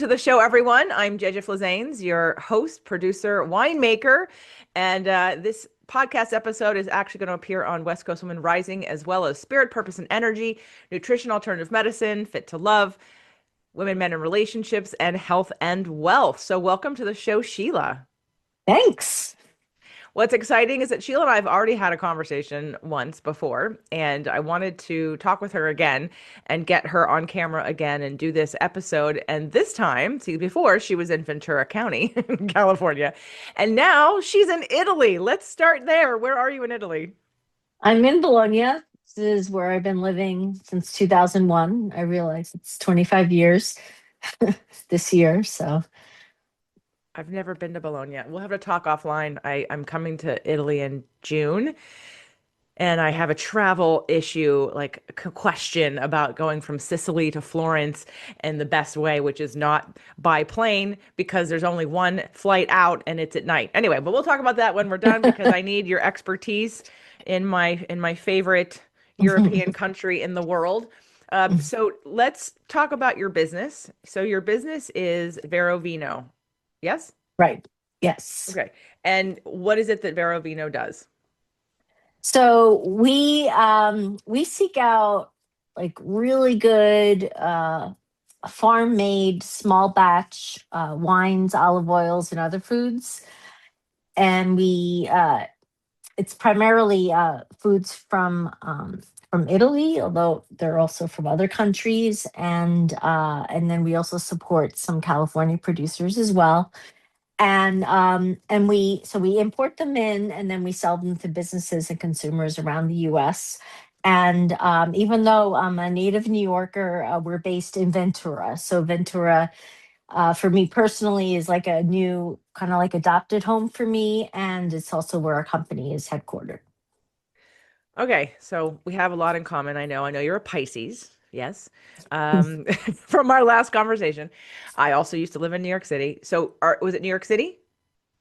to the show, everyone. I'm Jeja Flazanes, your host, producer, winemaker, and this podcast episode is actually going to appear on West Coast Women Rising, as well as Spirit, Purpose, and Energy, Nutrition, Alternative Medicine, Fit to Love, Women, Men, and Relationships, and Health and Wealth. So welcome to the show, Sheila. Thanks. What's exciting is that Sheila and I have already had a conversation once before, and I wanted to talk with her again and get her on camera again and do this episode. And this time, see, before she was in Ventura County, California, and now she's in Italy. Let's start there. Where are you in Italy? I'm in Bologna. This is where I've been living since 2001. I realize it's 25 years this year. So, I've never been to Bologna. We'll have to talk offline. I'm coming to Italy in June. And I have a travel issue, like a question about going from Sicily to Florence and the best way, which is not by plane because there's only one flight out and it's at night. Anyway, but we'll talk about that when we're done because I need your expertise in my favorite European country in the world. So let's talk about your business. So your business is Verovino. Yes? right. Yes. Okay. And what is it that Verovino does? So we seek out like really good farm made small batch wines, olive oils, and other foods. And we it's primarily foods from Italy, although they're also from other countries, and then we also support some California producers as well. And we import them in, and then we sell them to businesses and consumers around the U.S. And even though I'm a native New Yorker, we're based in Ventura. So Ventura for me personally is like a new kind of like adopted home for me, and it's also where our company is headquartered. Okay, so we have a lot in common. I know you're a Pisces. Yes. From our last conversation. I also used to live in New York City. So was it New York City?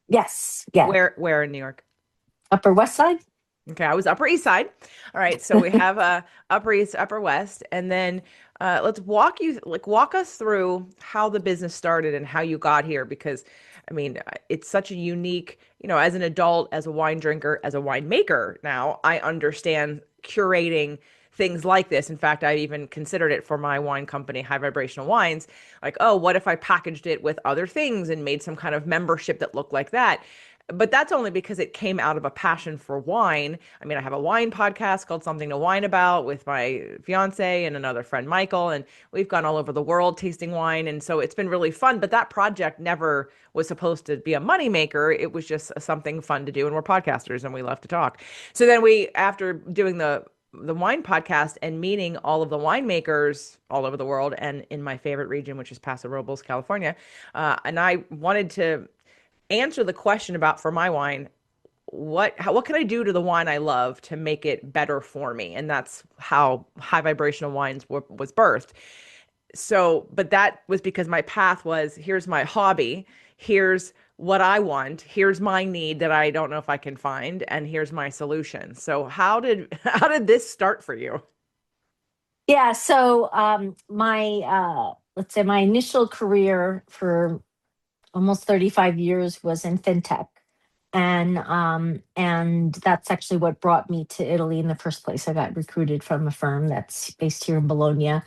Yes, yeah. Where in New York? Upper West Side. Okay, I was Upper East Side. All right, so we have Upper East, Upper West, and then let's walk us through how the business started and how you got here because I mean it's such a unique, as an adult, as a wine drinker, as a winemaker now, I understand curating things like this. In fact, I even considered it for my wine company, High Vibrational Wines, like, oh, what if I packaged it with other things and made some kind of membership that looked like that? But that's only because it came out of a passion for wine. I mean, I have a wine podcast called Something to Wine About with my fiance and another friend, Michael, and we've gone all over the world tasting wine. And so it's been really fun. But that project never was supposed to be a moneymaker. It was just something fun to do. And we're podcasters and we love to talk. So then after doing the wine podcast and meeting all of the winemakers all over the world and in my favorite region, which is Paso Robles, California, and I wanted to answer the question about for my wine, what can I do to the wine I love to make it better for me? And that's how High Vibrational Wines was birthed. So, but that was because my path was, here's my hobby, here's what I want, here's my need that I don't know if I can find, and here's my solution. So how did this start for you? Yeah. So my let's say my initial career for almost 35 years was in fintech. And that's actually what brought me to Italy in the first place. I got recruited from a firm that's based here in Bologna.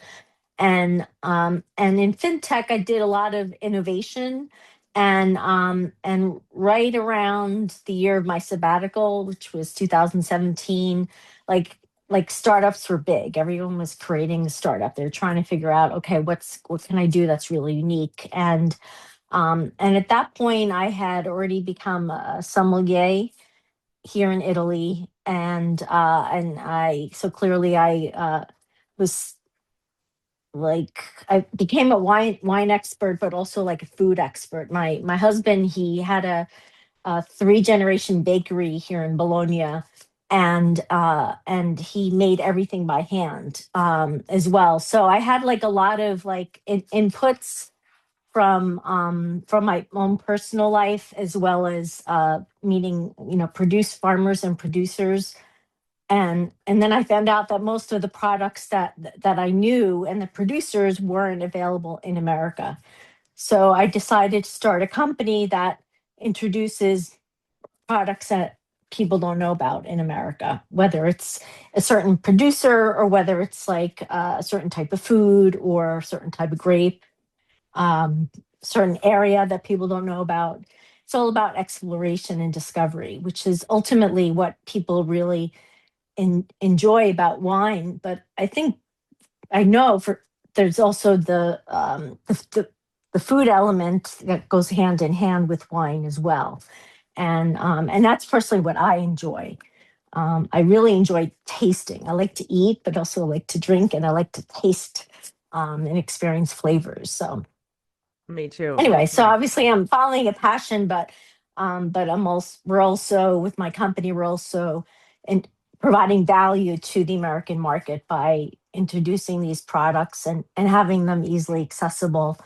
And in fintech, I did a lot of innovation. And right around the year of my sabbatical, which was 2017, like like startups were big. Everyone was creating a startup. They're trying to figure out, okay, what can I do that's really unique? And at that point, I had already become a sommelier here in Italy, and I so clearly I was like I became a wine expert, but also like a food expert. My husband, he had a three-generation bakery here in Bologna, and he made everything by hand as well. So I had like a lot of like inputs from my own personal life, as well as meeting produce farmers and producers. And then I found out that most of the products that I knew and the producers weren't available in America. So I decided to start a company that introduces products that people don't know about in America, whether it's a certain producer or whether it's like a certain type of food or a certain type of grape, um, certain area that people don't know about. It's all about exploration and discovery, which is ultimately what people really enjoy about wine. But I think I know for there's also the food element that goes hand in hand with wine as well, and that's personally what I enjoy. I really enjoy tasting. I like to eat, but also like to drink, and I like to taste and experience flavors. So Me too. anyway, That's so nice. obviously I'm following a passion, but we're also with my company, we're also in providing value to the American market by introducing these products and having them easily accessible,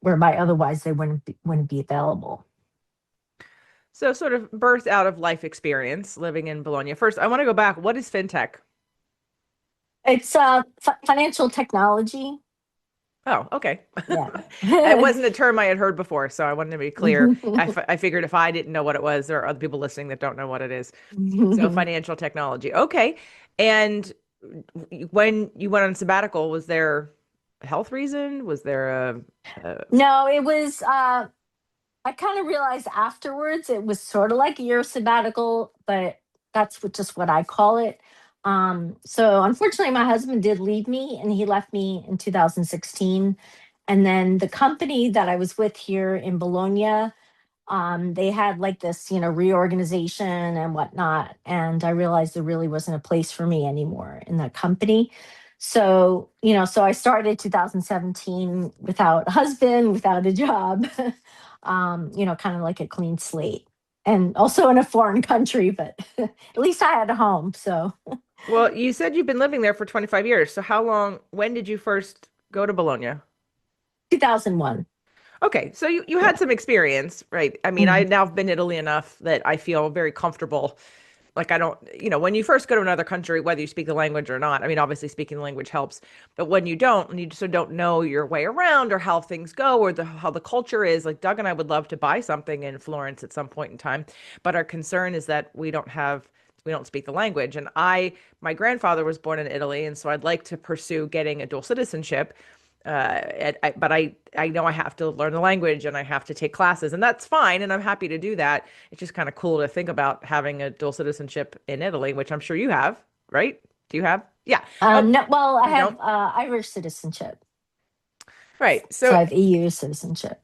whereby otherwise they wouldn't be available. So sort of birthed out of life experience living in Bologna. First, I want to go back. What is fintech? It's financial technology. Oh, okay. Yeah. It wasn't a term I had heard before, so I wanted to be clear. I figured if I didn't know what it was, there are other people listening that don't know what it is. So financial technology. Okay. And when you went on sabbatical, was there a health reason? Was there a No, it was I kind of realized afterwards it was sort of like a year sabbatical, but just what I call it. So unfortunately, my husband did leave me, and he left me in 2016. And then the company that I was with here in Bologna, they had like this, reorganization and whatnot. And I realized there really wasn't a place for me anymore in that company. So I started 2017 without a husband, without a job, kind of like a clean slate. And also in a foreign country, but at least I had a home. So well, you said you've been living there for 25 years. So how long, when did you first go to Bologna? 2001. Okay, so you Yeah. had some experience, right? I mean, I Mhm. now have been to Italy enough that I feel very comfortable. Like I don't, when you first go to another country, whether you speak the language or not, I mean, obviously speaking the language helps, but when you don't, and you just don't know your way around or how things go or how the culture is, like Doug and I would love to buy something in Florence at some point in time, but our concern is that we don't speak the language. And my grandfather was born in Italy, and so I'd like to pursue getting a dual citizenship. But I know I have to learn the language and I have to take classes, and that's fine. And I'm happy to do that. It's just kind of cool to think about having a dual citizenship in Italy, which I'm sure you have, right? Do you have? Yeah. Oh, No, well, I you have don't? Irish citizenship, Right. so So, I have EU citizenship.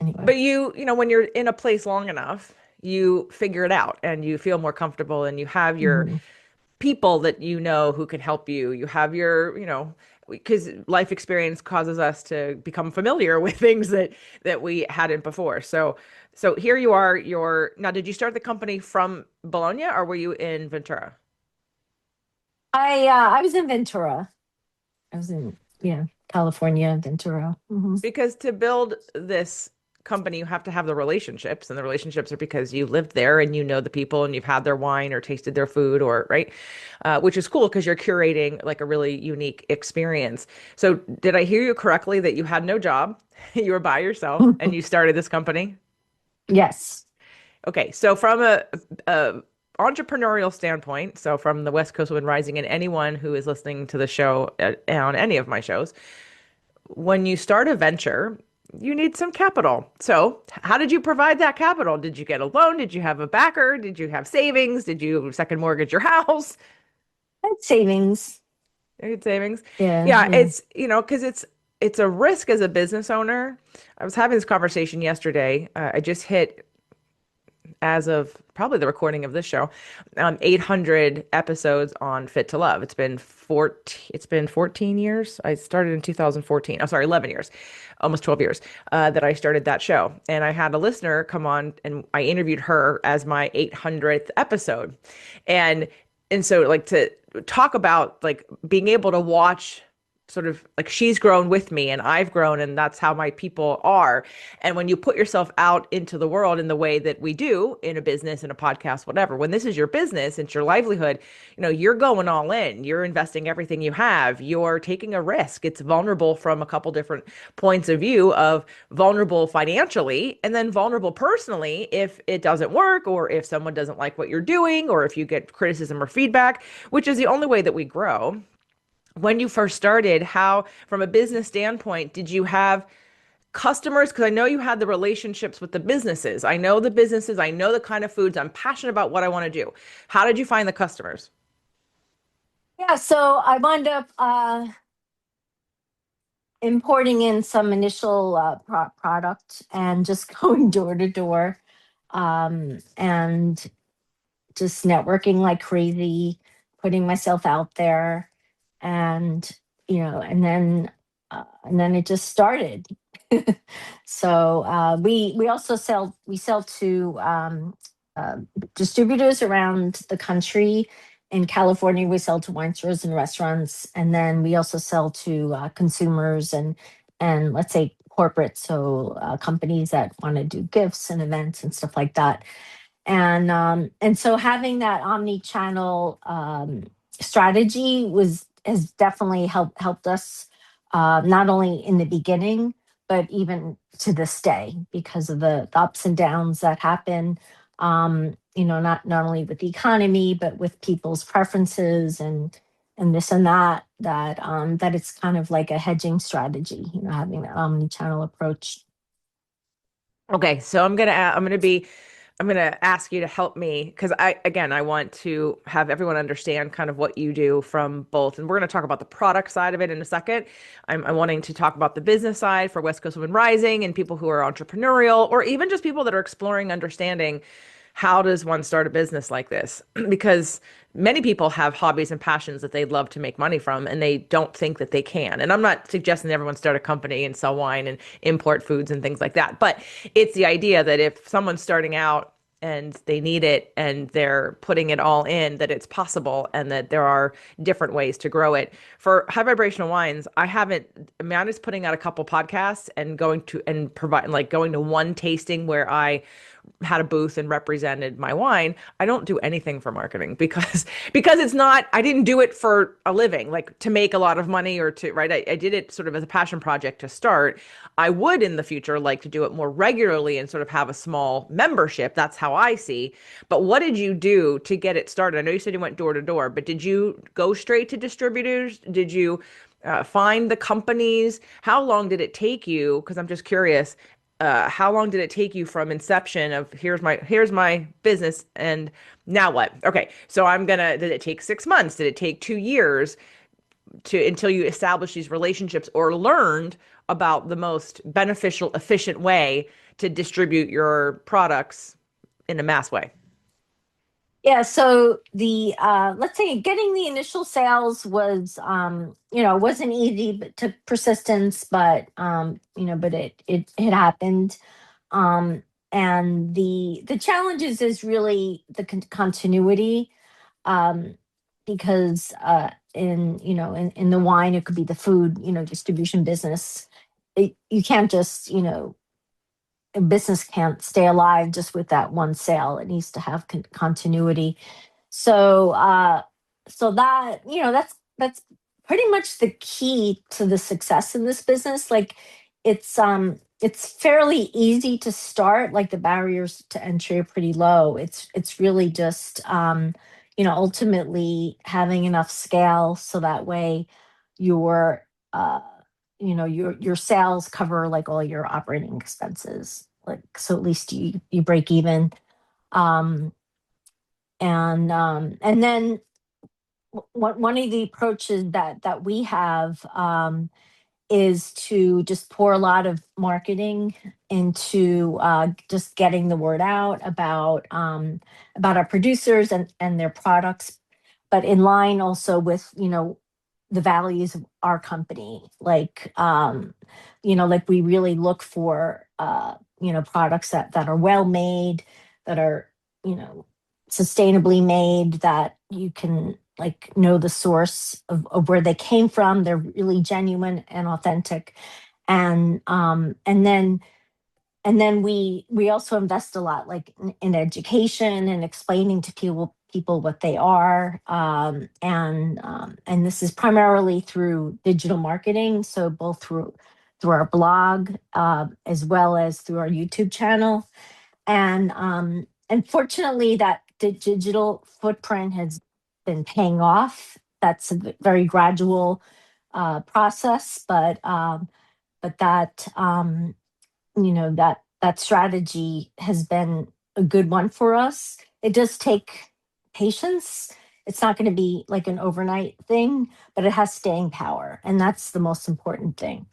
Anyway. but when you're in a place long enough, you figure it out and you feel more comfortable and you have your Mhm. people that you know who can help you. You have your, because life experience causes us to become familiar with things that we hadn't before. So here you are. Now, did you start the company from Bologna or were you in Ventura? I was in Ventura. I was in, California, Ventura. Because to build this company, you have to have the relationships, and the relationships are because you lived there and you know the people and you've had their wine or tasted their food or right, which is cool because you're curating like a really unique experience. So, did I hear you correctly that you had no job, you were by yourself, and you started this company? Yes. Okay, so from a entrepreneurial standpoint, so from the West Coast Women Rising and anyone who is listening to the show on any of my shows, when you start a venture, you need some capital. So, how did you provide that capital? Did you get a loan? Did you have a backer? Did you have savings? Did you second mortgage your house? I had savings. You had savings. Yeah, Yeah, yeah. because it's a risk as a business owner. I was having this conversation yesterday. I just hit as of probably the recording of this show, 800 episodes on Fit to Love. It's been 14 years. I started in 2014. Oh, sorry, 11 years, almost 12 years that I started that show. And I had a listener come on and I interviewed her as my 800th episode. And and so like to talk about like being able to watch sort of like she's grown with me and I've grown, and that's how my people are. And when you put yourself out into the world in the way that we do in a business, in a podcast, whatever, when this is your business, it's your livelihood, you're going all in. You're investing everything you have. You're taking a risk. It's vulnerable from a couple different points of view, of vulnerable financially and then vulnerable personally if it doesn't work, or if someone doesn't like what you're doing, or if you get criticism or feedback, which is the only way that we grow. When you first started, how, from a business standpoint, did you have customers? Because I know you had the relationships with the businesses. I know the businesses, I know the kind of foods. I'm passionate about what I want to do. How did you find the customers? Yeah, so I wound up importing in some initial product and just going door to door, and just networking like crazy, putting myself out there, and and then it just started. So we also sell to distributors around the country. In California, we sell to wine stores and restaurants, and then we also sell to consumers and let's say corporate, so companies that want to do gifts and events and stuff like that. And so having that omni-channel strategy was has definitely helped us, not only in the beginning but even to this day, because of the ups and downs that happen, not only with the economy but with people's preferences and this and that it's kind of like a hedging strategy, having that omni-channel approach. Okay, so I'm gonna ask you to help me, because I want to have everyone understand kind of what you do from both, and we're gonna talk about the product side of it in a second. I'm wanting to talk about the business side for West Coast Women Rising and people who are entrepreneurial, or even just people that are exploring understanding how does one start a business like this? Because many people have hobbies and passions that they'd love to make money from, and they don't think that they can. And I'm not suggesting that everyone start a company and sell wine and import foods and things like that. But it's the idea that if someone's starting out and they need it and they're putting it all in, that it's possible and that there are different ways to grow it. For high vibrational wines, I'm just putting out a couple podcasts and going to one tasting where I had a booth and represented my wine. I don't do anything for marketing because it's not, I didn't do it for a living, like to make a lot of money or to, right? I did it sort of as a passion project to start. I would in the future like to do it more regularly and sort of have a small membership. That's how I see. But what did you do to get it started? I know you said you went door to door, but did you go straight to distributors? Did you find the companies? How long did it take you? Because I'm just curious, how long did it take you from inception of here's my business and now what? Okay, so did it take 6 months? Did it take 2 years to until you established these relationships or learned about the most beneficial, efficient way to distribute your products in a mass way? Yeah, so the let's say getting the initial sales was, wasn't easy, but took persistence, but it happened. Um and the challenges is really the continuity, um because in the wine, it could be the food, distribution business. You can't just, a business can't stay alive just with that one sale. It needs to have continuity. So that, that's pretty much the key to the success in this business. Like, it's fairly easy to start. Like, the barriers to entry are pretty low. It's really just, ultimately having enough scale so that way your uh your sales cover like all your operating expenses, like, so at least you break even. um and then one of the approaches that we have, is to just pour a lot of marketing into just getting the word out about our producers and their products, but in line also with, the values of our company. Like we really look for, products that are well made, that are, sustainably made, that you can, like know the source of where they came from. They're really genuine and authentic. And um and then and then we also invest a lot, like in education and explaining to people what they are, and this is primarily through digital marketing, so both through our blog, as well as through our YouTube channel. And fortunately, that the digital footprint has been paying off. That's a very gradual process, but that that strategy has been a good one for us. It does take patience. It's not going to be like an overnight thing, but it has staying power, and that's the most important thing.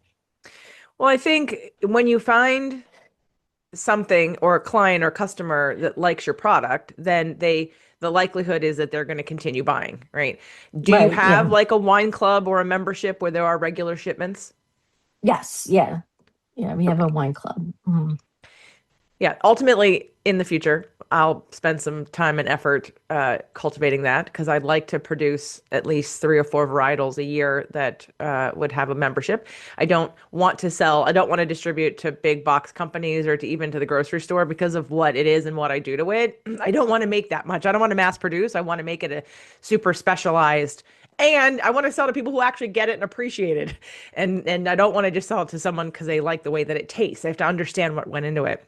Well, I think when you find something or a client or customer that likes your product, then the likelihood is that they're going to continue buying, right? Do you Right? have Yeah. like a wine club or a membership where there are regular shipments? Yes. Yeah. Yeah. We have a wine club. Mhm. Yeah, ultimately in the future, I'll spend some time and effort cultivating that because I'd like to produce at least 3 or 4 varietals a year that would have a membership. I don't want to sell, I don't want to distribute to big box companies or to even to the grocery store because of what it is and what I do to it. I don't want to make that much. I don't want to mass produce. I want to make it a super specialized, and I want to sell to people who actually get it and appreciate it. And I don't want to just sell it to someone because they like the way that it tastes. They have to understand what went into it.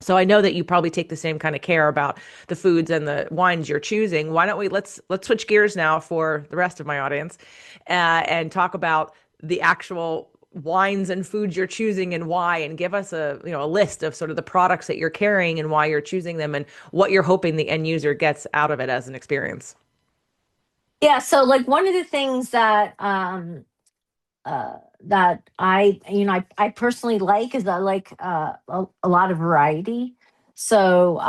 So I know that you probably take the same kind of care about the foods and the wines you're choosing. Why don't we let's switch gears now for the rest of my audience, and talk about the actual wines and foods you're choosing and why, and give us a list of sort of the products that you're carrying and why you're choosing them and what you're hoping the end user gets out of it as an experience. Yeah. So, like, one of the things that I personally like is I like a lot of variety. So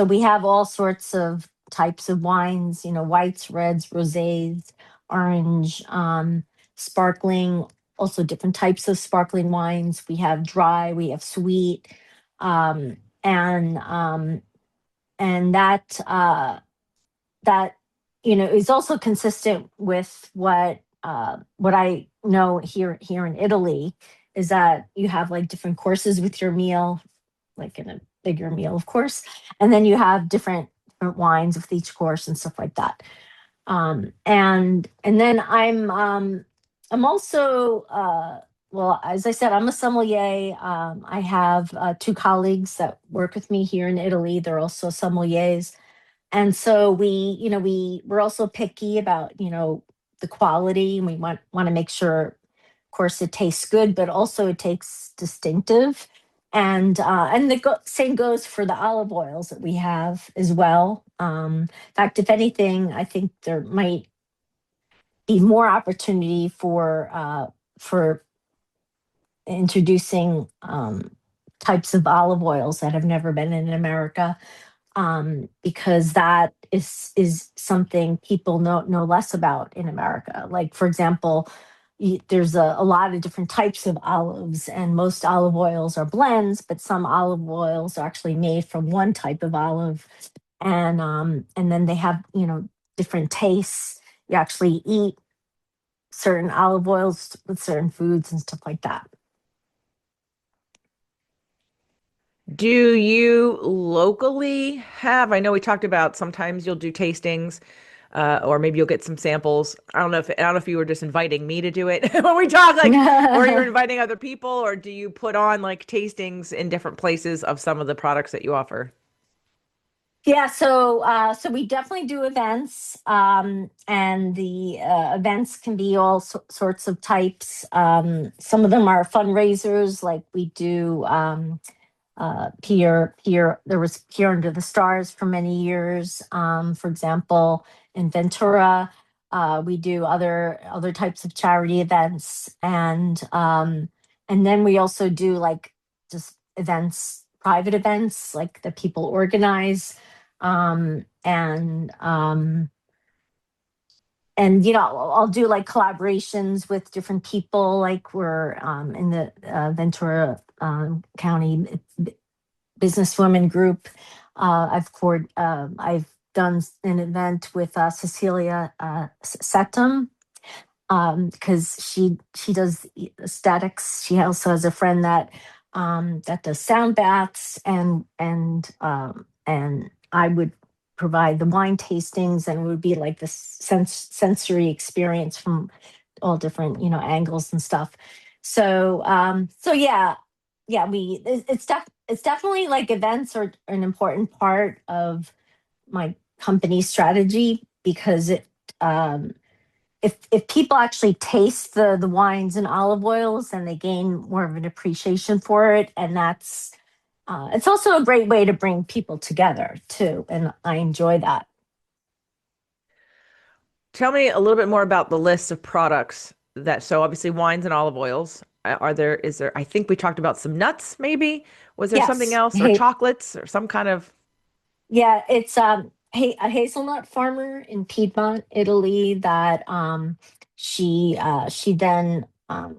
we have all sorts of types of wines, whites, reds, rosés, orange, sparkling, also different types of sparkling wines. We have dry, we have sweet, um, and um, and that is also consistent with what I know here in Italy, is that you have like different courses with your meal, like in a bigger meal, of course, and then you have different wines with each course and stuff like that. And then I'm also, well, as I said, I'm a sommelier. I have 2 colleagues that work with me here in Italy. They're also sommeliers, and so we're also picky about the quality, and we want to make sure, of course, it tastes good, but also it tastes distinctive. And the same goes for the olive oils that we have as well. In fact, if anything, I think there might be more opportunity for introducing types of olive oils that have never been in America, because that is something people know less about in America. Like, for example, there's a lot of different types of olives, and most olive oils are blends, but some olive oils are actually made from one type of olive, and then they have different tastes. You actually eat certain olive oils with certain foods and stuff like that. Do you locally have, I know we talked about sometimes you'll do tastings, or maybe you'll get some samples. I don't know if you were just inviting me to do it when we talk, like, or you're inviting other people, or do you put on like tastings in different places of some of the products that you offer? Yeah, so we definitely do events, and the events can be all sorts of types. Some of them are fundraisers, like we do Pier. There was Pier Under the Stars for many years. For example, in Ventura, we do other types of charity events, and then we also do like just events, private events, like that people organize, and I'll do like collaborations with different people, like we're in the Ventura County businesswomen group. I've done an event with Cecilia Setum, because she does aesthetics. She also has a friend that that does sound baths, and I would provide the wine tastings, and it would be like this sensory experience from all different angles and stuff. So yeah, it's definitely like events are an important part of my company strategy, because it if people actually taste the wines and olive oils, then they gain more of an appreciation for it, and that's it's also a great way to bring people together too, and I enjoy that. Tell me a little bit more about the list of products that, so obviously wines and olive oils. Is there, I think we talked about some nuts, maybe. Was there something Yes. else, or Hey, chocolates, or some kind of, yeah, it's a hazelnut farmer in Piedmont, Italy, that she then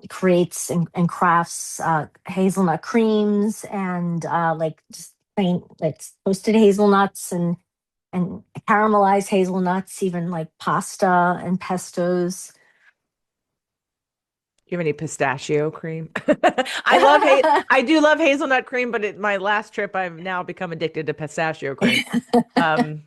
creates and crafts hazelnut creams, and like just plain like toasted hazelnuts, and caramelized hazelnuts, even like pasta and pestos. do you have any pistachio cream? I do love hazelnut cream, but my last trip, I've now become addicted to pistachio cream. Um,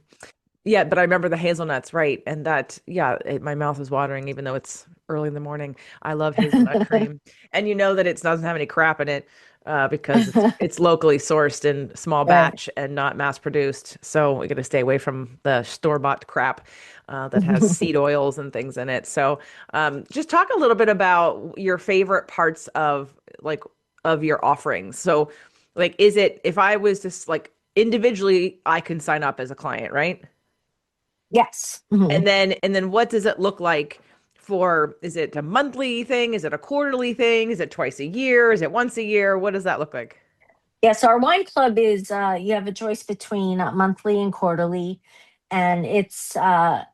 Yeah, but I remember the hazelnuts, right? And that, yeah, my mouth was watering even though it's early in the morning. I love hazelnut cream. And you know that it doesn't have any crap in it, because it's locally sourced in small Right. batch and not mass produced. So we got to stay away from the store-bought crap that has seed oils and things in it. So just talk a little bit about your favorite parts of like of your offerings. So like, is it, if I was just like individually, I can sign up as a client, right? Yes. Mhm. And then what does it look like for, is it a monthly thing? Is it a quarterly thing? Is it twice a year? Is it once a year? What does that look like? Yes, our wine club is you have a choice between monthly and quarterly, and it's a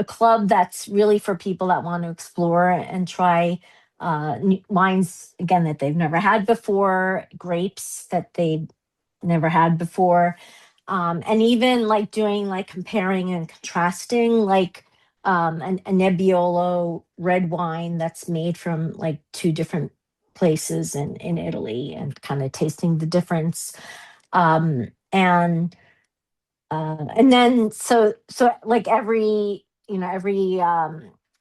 club that's really for people that want to explore and try new wines again that they've never had before, grapes that they've never had before, and even like doing like comparing and contrasting, like a Nebbiolo red wine that's made from like two different places in Italy, and kind of tasting the difference. And then so like every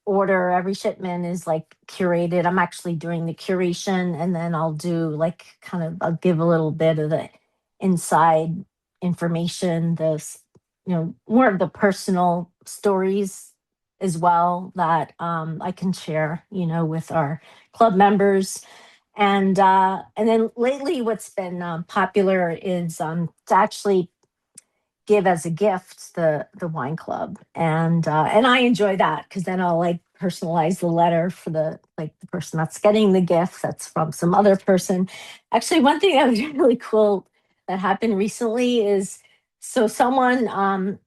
order, every shipment is like curated. I'm actually doing the curation, and then I'll do like kind of I'll give a little bit of the inside information, more of the personal stories as well, that I can share with our club members. And then lately what's been popular is to actually give as a gift the wine club, and I enjoy that, because then I'll like personalize the letter for the person that's getting the gift, that's from some other person. Actually, one thing that was really cool that happened recently is, so someone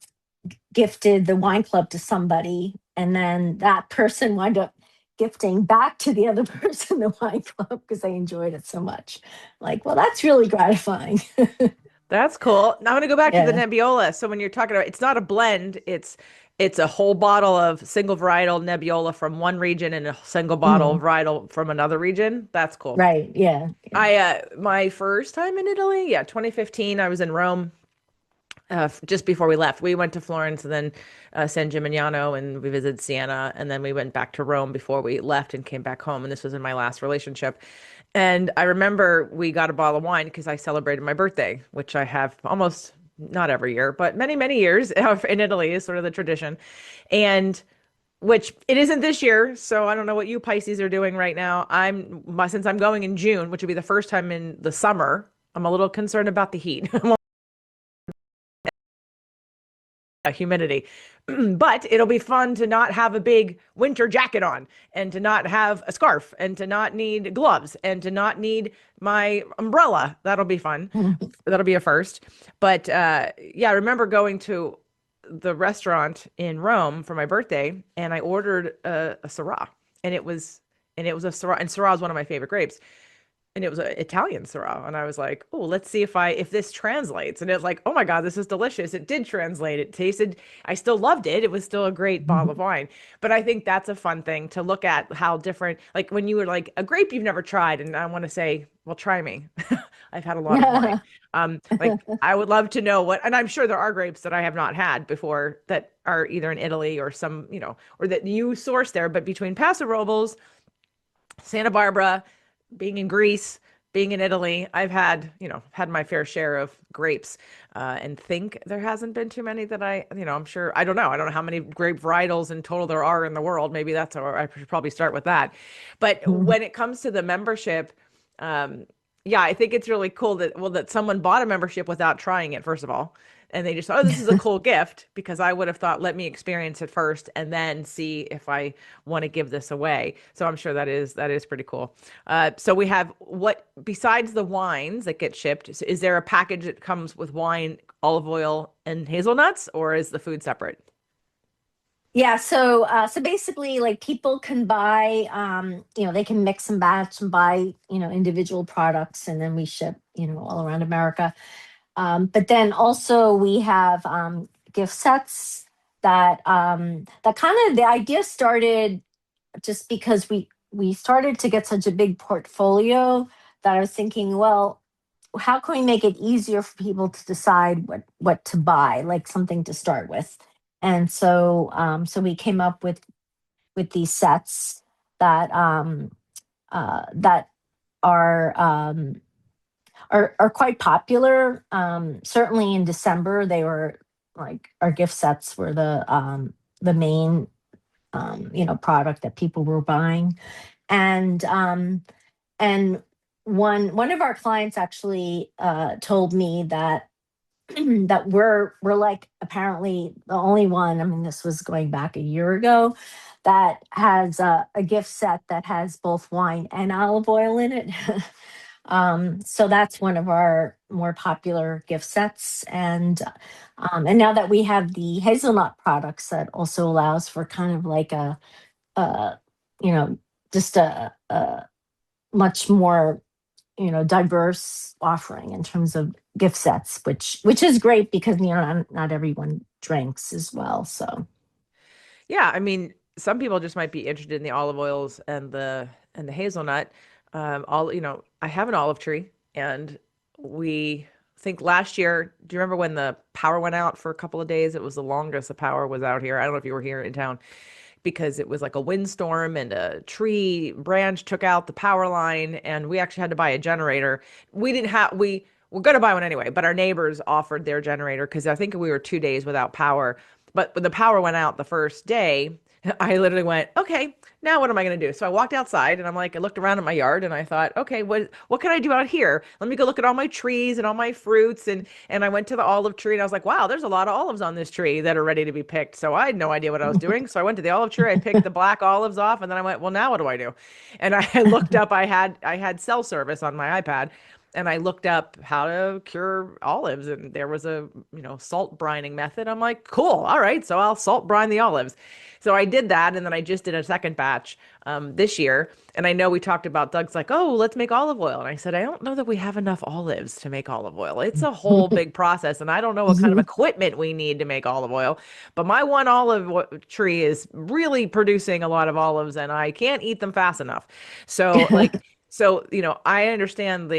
gifted the wine club to somebody, and then that person wound up gifting back to the other person the wine club because they enjoyed it so much. Like, well, that's really gratifying. That's cool. Now I'm gonna go back to the Yeah. Nebbiolo. So when you're talking about, it's not a blend, it's a whole bottle of single varietal Nebbiolo from one region and a single bottle Mhm. varietal from another region. That's cool. Right. Yeah. Yeah. My first time in Italy, yeah, 2015, I was in Rome. Just before we left, we went to Florence and then San Gimignano, and we visited Siena, and then we went back to Rome before we left and came back home. And this was in my last relationship. And I remember we got a bottle of wine because I celebrated my birthday, which I have almost not every year, but many, many years in Italy is sort of the tradition. And which it isn't this year, so I don't know what you Pisces are doing right now. Since I'm going in June, which would be the first time in the summer, I'm a little concerned about the heat. Humidity. But it'll be fun to not have a big winter jacket on, and to not have a scarf, and to not need gloves, and to not need my umbrella. That'll be fun. That'll be a first. But yeah, I remember going to the restaurant in Rome for my birthday, and I ordered a Syrah, and it was a Syrah, and Syrah is one of my favorite grapes. and it was an Italian Syrah. And I was like, oh, let's see if this translates. And it was like, oh my God, this is delicious. It did translate. It tasted, I still loved it. It was still a great bottle of wine. But I think that's a fun thing to look at how different, like when you were like a grape you've never tried, and I want to say, well, try me. I've had a lot of wine. Like I would love to know what, and I'm sure there are grapes that I have not had before that are either in Italy or some, or that you source there, but between Paso Robles, Santa Barbara, being in Greece, being in Italy, I've had my fair share of grapes, and think there hasn't been too many that I'm sure, I don't know. I don't know how many grape varietals in total there are in the world. Maybe that's, or I should probably start with that. But when it comes to the membership, yeah, I think it's really cool that someone bought a membership without trying it, first of all. And they just thought, oh, this is a cool gift, because I would have thought, let me experience it first and then see if I want to give this away. So I'm sure that is pretty cool. So we have, what besides the wines that get shipped, is there a package that comes with wine, olive oil, and hazelnuts, or is the food separate? Yeah, so basically, like people can buy, they can mix and batch and buy, individual products, and then we ship, all around America. But then also we have gift sets that kind of the idea started just because we started to get such a big portfolio that I was thinking, well, how can we make it easier for people to decide what to buy, like something to start with? And so we came up with these sets that are are quite popular. Certainly in December, they were like our gift sets were the main product that people were buying, and one of our clients actually told me that that we're like apparently the only one. I mean, this was going back a year ago, that has a gift set that has both wine and olive oil in it. So that's one of our more popular gift sets, and now that we have the hazelnut products, that also allows for kind of like a you know just a much more diverse offering in terms of gift sets, which is great because not everyone drinks as well. So Yeah, I mean, some people just might be interested in the olive oils and the hazelnut. All I have an olive tree, and we think last year. Do you remember when the power went out for a couple of days? It was the longest the power was out here. I don't know if you were here in town, because it was like a windstorm and a tree branch took out the power line, and we actually had to buy a generator. We were going to buy one anyway, but our neighbors offered their generator because I think we were 2 days without power. But when the power went out the first day, I literally went, okay, now what am I going to do? So I walked outside, and I looked around at my yard, and I thought, okay, what can I do out here? Let me go look at all my trees and all my fruits. And I went to the olive tree, and I was like, wow, there's a lot of olives on this tree that are ready to be picked. So I had no idea what I was doing. So I went to the olive tree, I picked the black olives off, and then I went, well, now what do I do? And I looked up, I had cell service on my iPad, and I looked up how to cure olives, and there was a salt brining method. I'm like, cool, all right, so I'll salt brine the olives. So I did that, and then I just did a second batch this year. And I know we talked about, Doug's like, oh, let's make olive oil, and I said, I don't know that we have enough olives to make olive oil. It's a whole big process, and I don't know what kind of equipment we need to make olive oil. But my one tree is really producing a lot of olives, and I can't eat them fast enough. So I understand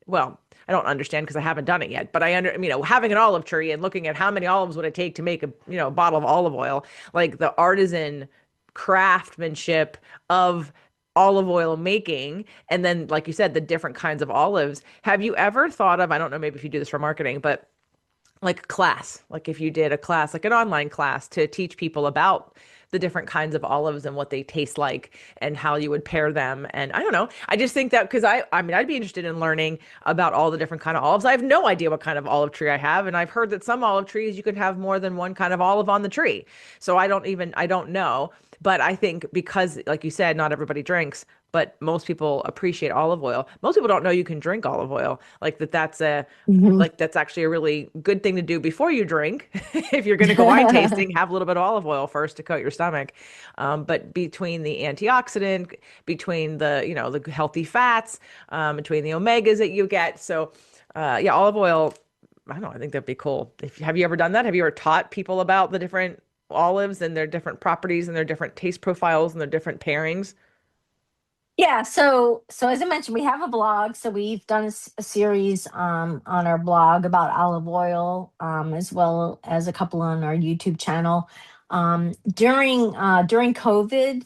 well, I don't understand because I haven't done it yet, but having an olive tree and looking at how many olives would it take to make a bottle of olive oil, like the artisan craftsmanship of olive oil making, and then, like you said, the different kinds of olives. Have you ever thought of, I don't know, maybe if you do this for marketing, but like a class, like if you did a class, like an online class to teach people about the different kinds of olives and what they taste like and how you would pair them. And I don't know, I just think that because I mean, I'd be interested in learning about all the different kind of olives. I have no idea what kind of olive tree I have, and I've heard that some olive trees you could have more than one kind of olive on the tree. So I don't know, but I think because, like you said, not everybody drinks. but most people appreciate olive oil. Most people don't know you can drink olive oil. Like that's a Mhm. like that's actually a really good thing to do before you drink. If you're going to go wine tasting, have a little bit of olive oil first to coat your stomach. But between the antioxidant, between the healthy fats, between the omegas that you get, so yeah, olive oil. I don't know. I think that'd be cool. Have you ever done that? Have you ever taught people about the different olives and their different properties and their different taste profiles and their different pairings? Yeah, so as I mentioned, we have a blog. So we've done a series on our blog about olive oil, as well as a couple on our YouTube channel. During COVID,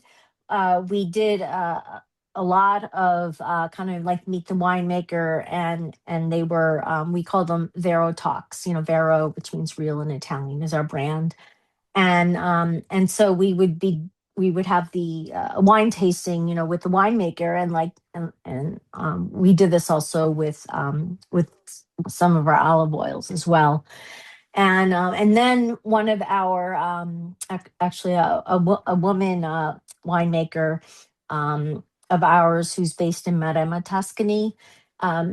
we did a lot of kind of like meet the winemaker, and they were we call them Vero talks. Vero, which means real in Italian, is our brand. And so we would have the wine tasting, with the winemaker, and we did this also with some of our olive oils as well. And then one of our actually a woman winemaker um, of ours who's based in Maremma, Tuscany.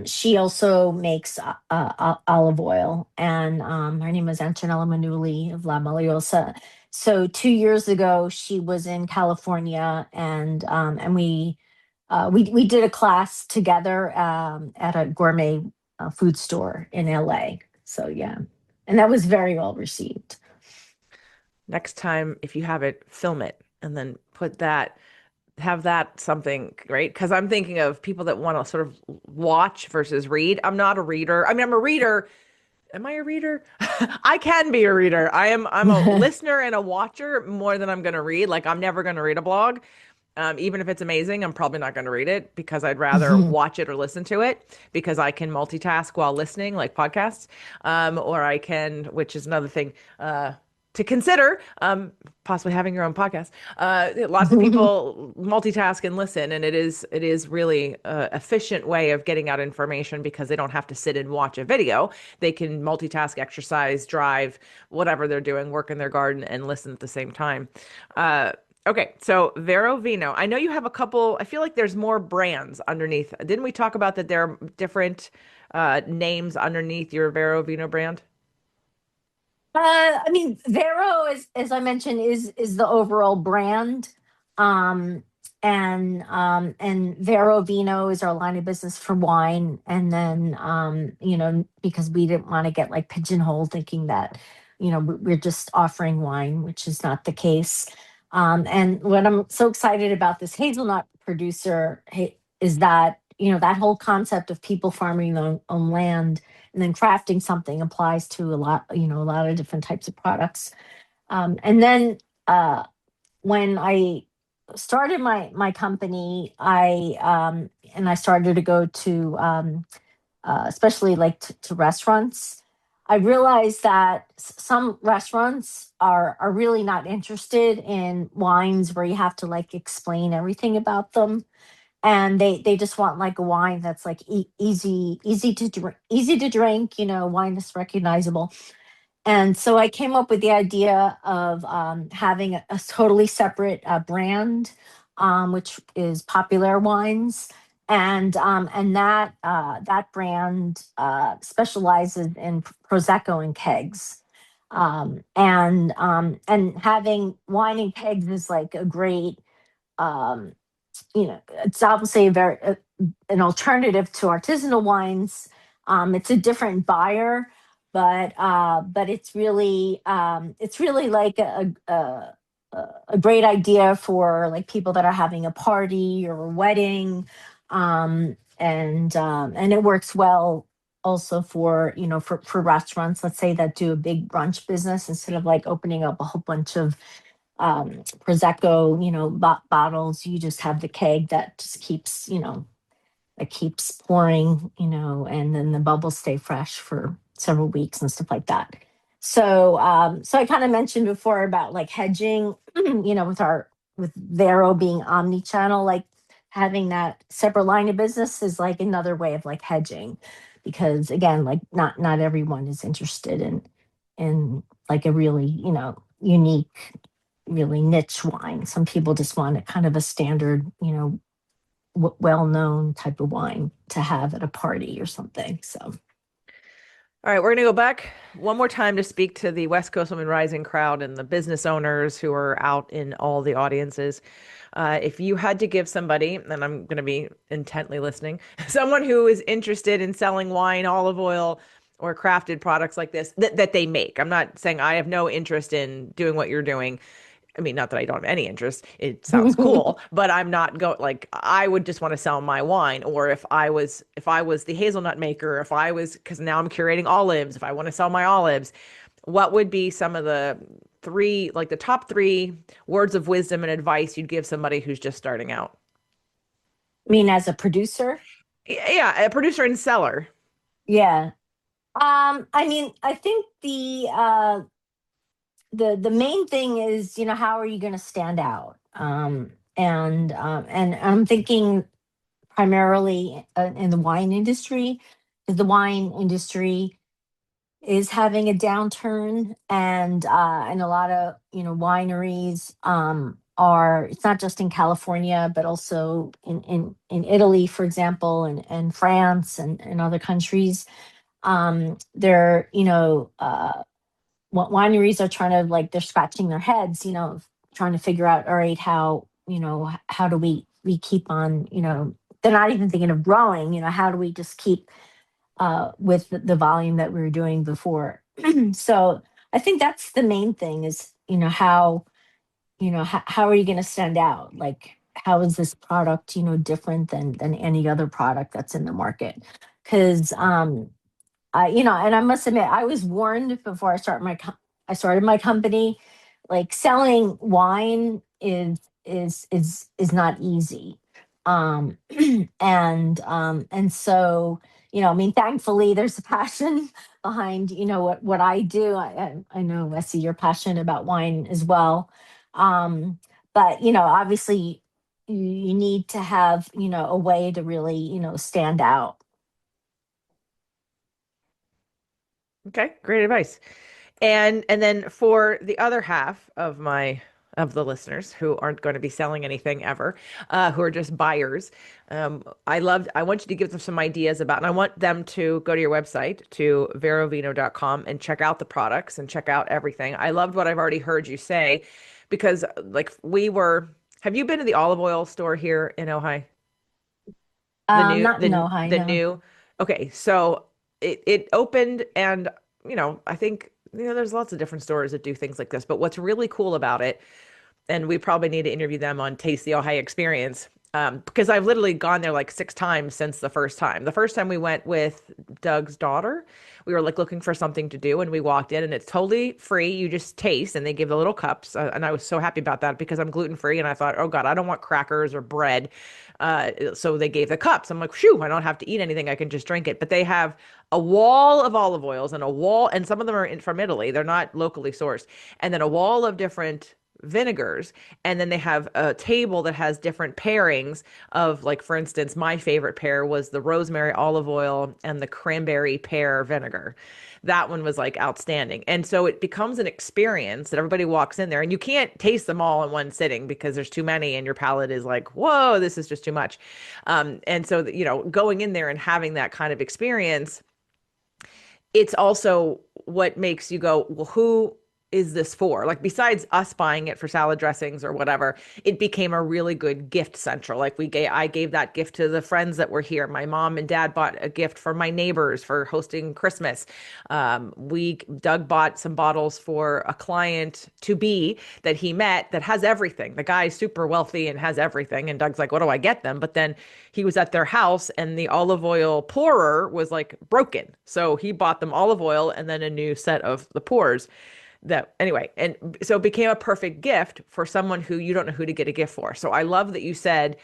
She also makes olive oil, and her name is Antonella Manuli of La Maliosa. So 2 years ago, she was in California, and we did a class together at a gourmet food store in LA. So yeah, and that was very well received. Next time, if you have it, film it and then have that something, right? Because I'm thinking of people that want to sort of watch versus read. I'm not a reader. I mean, I'm a reader. Am I a reader? I can be a reader. I'm a listener and a watcher more than I'm going to read. Like I'm never going to read a blog. Even if it's amazing, I'm probably not going to read it because I'd rather watch it or listen to it because I can multitask while listening, like podcasts, or I can, which is another thing to consider, possibly having your own podcast. Lots of people multitask and listen, and it is really a efficient way of getting out information because they don't have to sit and watch a video. They can multitask, exercise, drive, whatever they're doing, work in their garden, and listen at the same time. Uh, Okay, so Verovino. I know you have a couple. I feel like there's more brands underneath. Didn't we talk about that there are different names underneath your Verovino brand? I mean, Vero, as I mentioned, is the overall brand, um, and Vero Vino is our line of business for wine. And then, because we didn't want to get like pigeonholed, thinking that we're just offering wine, which is not the case. And what I'm so excited about this hazelnut producer is that that whole concept of people farming their own land and then crafting something applies to a lot of different types of products. And then when I started my company, I started to go to especially like to restaurants. I realized that some restaurants are really not interested in wines where you have to like explain everything about them, and they just want like a wine that's like easy to drink, wine that's recognizable. And so I came up with the idea of having a totally separate brand, which is Popular Wines, and that brand specializes in prosecco and kegs. And having wine and kegs is like a great, um, it's obviously an alternative to artisanal wines. It's a different buyer, but it's really like a great idea for like people that are having a party or a wedding, and it works well also for for restaurants, let's say, that do a big brunch business. Instead of like opening up a whole bunch of prosecco bottles, you just have the keg that just keeps that keeps pouring, and then the bubbles stay fresh for several weeks and stuff like that. So I kind of mentioned before about like hedging, with Vero being omni-channel, like having that separate line of business is like another way of like hedging, because again, like not everyone is interested in like a really, unique, really niche wine. Some people just want a kind of a standard, well-known type of wine to have at a party or something. So, All right, we're going to go back one more time to speak to the West Coast Women Rising crowd and the business owners who are out in all the audiences. If you had to give somebody, and I'm going to be intently listening, someone who is interested in selling wine, olive oil, or crafted products like this that they make. I'm not saying I have no interest in doing what you're doing. I mean, not that I don't have any interest. It sounds cool, but I'm not go like I would just want to sell my wine. Or if I was the hazelnut maker, if I was because now I'm curating olives, if I want to sell my olives, what would be some of the three, like the top three words of wisdom and advice you'd give somebody who's just starting out? I mean, as a producer, Yeah, a producer and seller. yeah. I mean, I think the main thing is, how are you going to stand out? And I'm thinking primarily in the wine industry, because the wine industry is having a downturn, and a lot of wineries are, it's not just in California but also in Italy, for example, and France and other countries. They're wineries are trying to, like, they're scratching their heads, trying to figure out, all right, how do we keep on, they're not even thinking of growing, how do we just keep with the volume that we were doing before. So I think that's the main thing is, how are you going to stand out? Like, how is this product, different than any other product that's in the market? Because and I must admit, I was warned before I started my company. Like, selling wine is not easy, um, and so, I mean, thankfully, there's a passion behind what I do. I know, Wesley, you're passionate about wine as well, but obviously, you need to have a way to really stand out. Okay, great advice. And then for the other half of the listeners who aren't going to be selling anything ever, who are just buyers, I want you to give them some ideas about, and I want them to go to your website to verovino.com and check out the products and check out everything. I loved what I've already heard you say because like have you been to the olive oil store here in Ojai? The new, Not in Ojai, the no. new. Okay, so it opened, and I think there's lots of different stores that do things like this. But what's really cool about it, and we probably need to interview them on Taste the Ohio Experience, because I've literally gone there like 6 times since the first time. The first time we went with Doug's daughter, we were like looking for something to do, and we walked in, and it's totally free. You just taste, and they give the little cups, and I was so happy about that because I'm gluten free, and I thought, oh God, I don't want crackers or bread. So they gave the cups. I'm like, phew, I don't have to eat anything. I can just drink it. But they have a wall of olive oils and a wall, and some of them are from Italy. They're not locally sourced. And then a wall of different vinegars, and then they have a table that has different pairings of, like, for instance, my favorite pair was the rosemary olive oil and the cranberry pear vinegar. That one was like outstanding. And so it becomes an experience that everybody walks in there, and you can't taste them all in one sitting because there's too many and your palate is like, whoa, this is just too much. And so, going in there and having that kind of experience, it's also what makes you go, well, who is this for? Like, besides us buying it for salad dressings or whatever, it became a really good gift central. Like, I gave that gift to the friends that were here. My mom and dad bought a gift for my neighbors for hosting Christmas. Doug bought some bottles for a client to be that he met that has everything. The guy's super wealthy and has everything. And Doug's like, what do I get them? But then he was at their house and the olive oil pourer was like broken. So he bought them olive oil and then a new set of the pours. That anyway, and so it became a perfect gift for someone who you don't know who to get a gift for. So I love that you said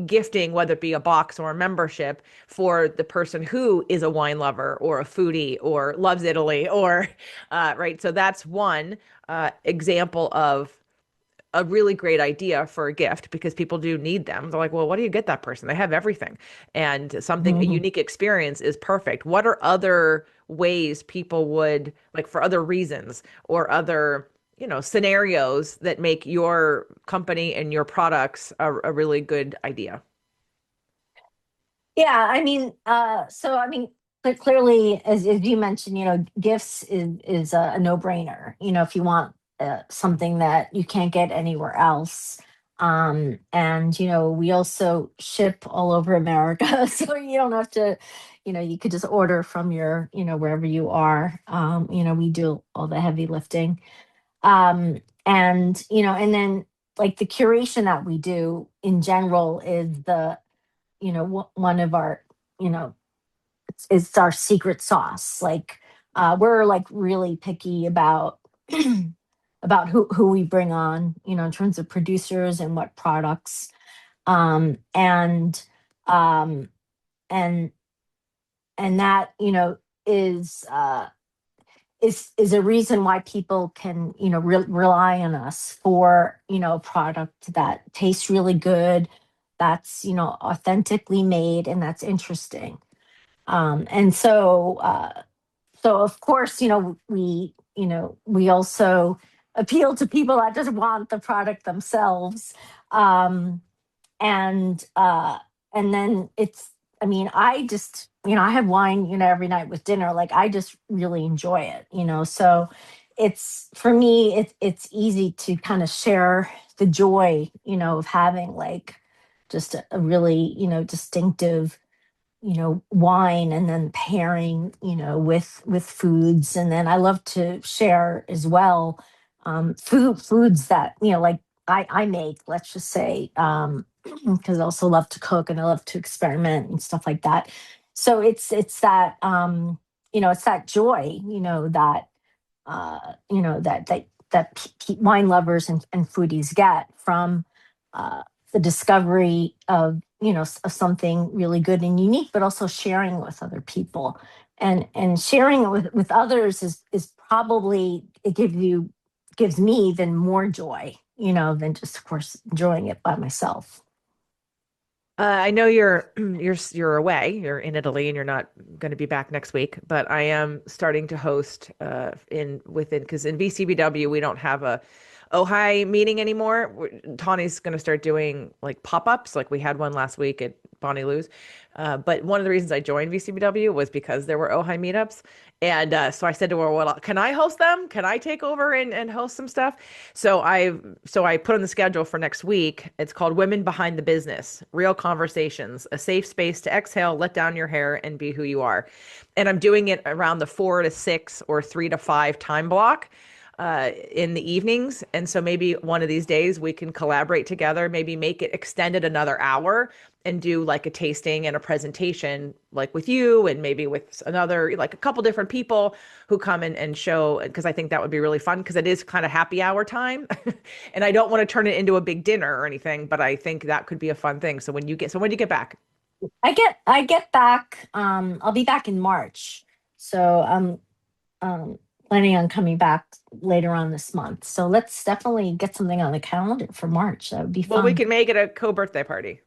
gifting, whether it be a box or a membership, for the person who is a wine lover or a foodie or loves Italy, or right. So that's one example of a really great idea for a gift, because people do need them. They're like, well, what do you get that person? They have everything. And something, a Mhm. unique experience is perfect. What are other ways people would, like, for other reasons or other, scenarios that make your company and your products a really good idea? Yeah, I mean, clearly, as you mentioned, gifts is a no-brainer. If you want something that you can't get anywhere else, and we also ship all over America, so you don't have to, you could just order from your, wherever you are. We do all the heavy lifting, and then like the curation that we do in general is one of our, you know, it's our secret sauce. Like, we're like really picky about about who we bring on, in terms of producers and what products. Um, and um, and and that, is is a reason why people can, rely on us for, a product that tastes really good, that's, authentically made, and that's interesting. And so of course, we also appeal to people that just want the product themselves. Um, and and then I mean, I just, I have wine, every night with dinner. Like, I just really enjoy it, so it's, for me, it's easy to kind of share the joy, of having like just a really, distinctive, wine, and then pairing, with foods. And then I love to share as well, foods that, like I make, let's just say, because I also love to cook and I love to experiment and stuff like that. So it's that, it's that joy, that wine lovers and foodies get from uh, the discovery of, of something really good and unique, but also sharing it with other people. And sharing it with others is probably, gives me even more joy, than just, of course, enjoying it by myself. I know you're you're away. You're in Italy, and you're not going to be back next week. But I am starting to host in within because in VCBW we don't have a Ojai meeting anymore. Tawny's going to start doing like pop-ups. Like we had one last week at Bonnie Lou's. But one of the reasons I joined VCBW was because there were Ojai meetups. And so I said to her, well, can I host them? Can I take over and host some stuff? So I put on the schedule for next week. It's called Women Behind the Business, Real Conversations, a safe space to exhale, let down your hair, and be who you are. And I'm doing it around the 4 to 6 or 3 to 5 time block in the evenings. And so maybe one of these days we can collaborate together, maybe make it extended another hour and do like a tasting and a presentation, like with you and maybe with another, like a couple different people who come in and show, because I think that would be really fun because it is kind of happy hour time. And I don't want to turn it into a big dinner or anything, but I think that could be a fun thing. So when do you get back? I get back. I'll be back in March, so I'm um, planning on coming back later on this month. So let's definitely get something on the calendar for March. That would be Well, we fun. can make it a co-birthday party.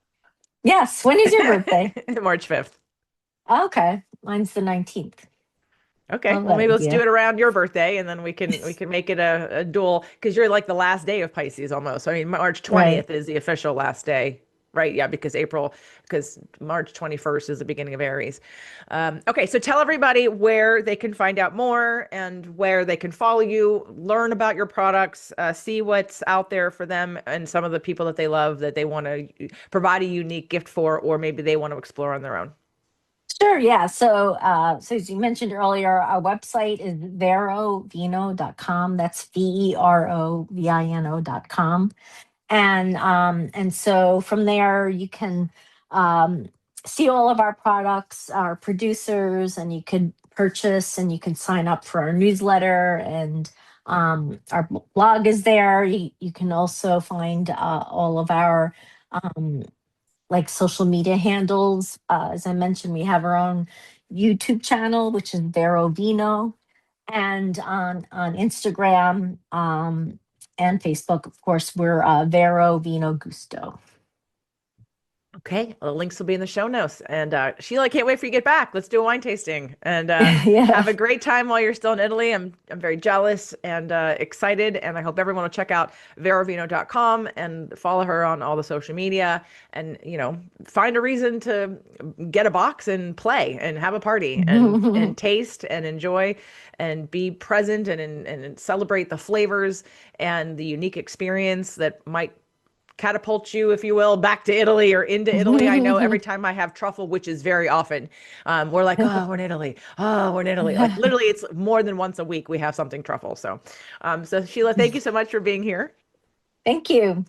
Yes. When is your birthday? March 5th. Okay, mine's the 19th. Okay. Love Well, that maybe let's do idea. it around your birthday and then we can make it a dual because you're like the last day of Pisces almost. I mean, March Right. 20th is the official last day, right? Yeah, because March 21st is the beginning of Aries. Okay, so tell everybody where they can find out more and where they can follow you, learn about your products, see what's out there for them and some of the people that they love that they want to provide a unique gift for, or maybe they want to explore on their own. Sure, yeah. So as you mentioned earlier, our website is verovino.com. That's verovino.com. And so from there you can um, see all of our products, our producers, and you could purchase and you can sign up for our newsletter, and our blog is there. You can also find all of our um, like social media handles. As I mentioned, we have our own YouTube channel, which is Verovino, and on Instagram, and Facebook, of course, we're Vero Vino Gusto. Okay, well, the links will be in the show notes. And Sheila, I can't wait for you to get back. Let's do a wine tasting and Yeah. have a great time while you're still in Italy. I'm very jealous and excited, and I hope everyone will check out verovino.com and follow her on all the social media, and find a reason to get a box and play and have a party and taste and enjoy and be present and celebrate the flavors and the unique experience that might catapult you, if you will, back to Italy or into Italy. I know every time I have truffle, which is very often, we're like, oh, we're in Italy. Oh, we're in Italy. Like literally, it's more than once a week we have something truffle. So Sheila, thank you so much for being here. Thank you.